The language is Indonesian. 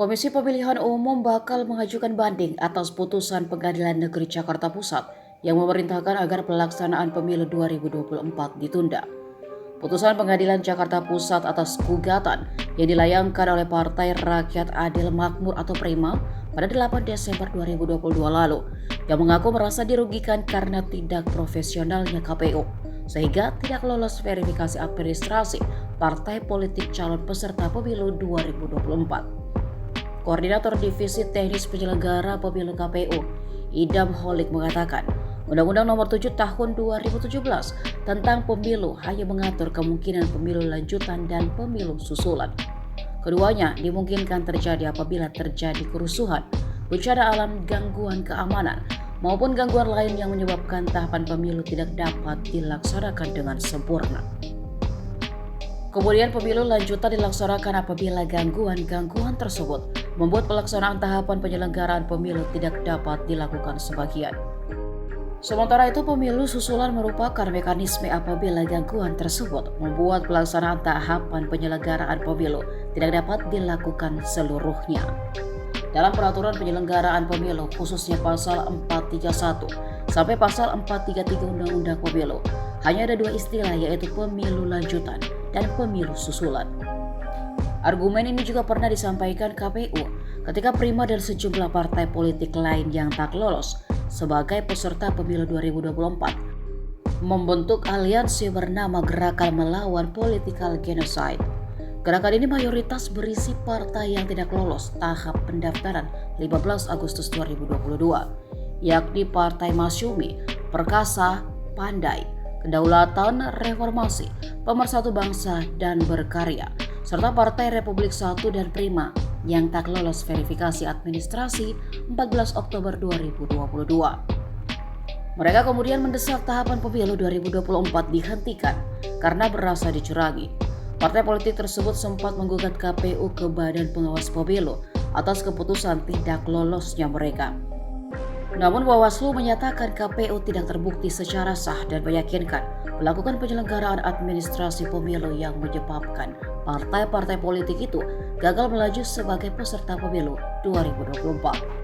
Komisi Pemilihan Umum bakal mengajukan banding atas putusan Pengadilan Negeri Jakarta Pusat yang memerintahkan agar pelaksanaan pemilu 2024 ditunda. Putusan Pengadilan Jakarta Pusat atas gugatan yang dilayangkan oleh Partai Rakyat Adil Makmur atau Prima pada 8 Desember 2022 lalu yang mengaku merasa dirugikan karena tidak profesionalnya KPU sehingga tidak lolos verifikasi administrasi partai politik calon peserta pemilu 2024. Koordinator Divisi Teknis Penyelenggara Pemilu KPU, Idam Holik mengatakan, Undang-Undang Nomor 7 Tahun 2017 tentang pemilu hanya mengatur kemungkinan pemilu lanjutan dan pemilu susulan. Keduanya dimungkinkan terjadi apabila terjadi kerusuhan, bencana alam, gangguan keamanan, maupun gangguan lain yang menyebabkan tahapan pemilu tidak dapat dilaksanakan dengan sempurna. Kemudian pemilu lanjutan dilaksanakan apabila gangguan-gangguan tersebut membuat pelaksanaan tahapan penyelenggaraan pemilu tidak dapat dilakukan sebagian. Sementara itu pemilu susulan merupakan mekanisme apabila gangguan tersebut membuat pelaksanaan tahapan penyelenggaraan pemilu tidak dapat dilakukan seluruhnya. Dalam peraturan penyelenggaraan pemilu khususnya pasal 431 sampai pasal 433 Undang-Undang Pemilu, hanya ada dua istilah yaitu pemilu lanjutan dan pemilu susulan. Argumen ini juga pernah disampaikan KPU ketika Prima dan sejumlah partai politik lain yang tak lolos sebagai peserta pemilu 2024 membentuk aliansi bernama Gerakan Melawan Political Genocide. Gerakan ini mayoritas berisi partai yang tidak lolos tahap pendaftaran 15 Agustus 2022, yakni Partai Masyumi, Perkasa, Pandai, Kedaulatan Reformasi, Pemersatu Bangsa, dan Berkarya, serta Partai Republik 1 dan Prima yang tak lolos verifikasi administrasi 14 Oktober 2022. Mereka kemudian mendesak tahapan pemilu 2024 dihentikan karena merasa dicurangi. Partai politik tersebut sempat menggugat KPU ke Badan Pengawas Pemilu atas keputusan tidak lolosnya mereka. Namun Bawaslu menyatakan KPU tidak terbukti secara sah dan meyakinkan melakukan penyelenggaraan administrasi pemilu yang menyebabkan partai-partai politik itu gagal melaju sebagai peserta pemilu 2024.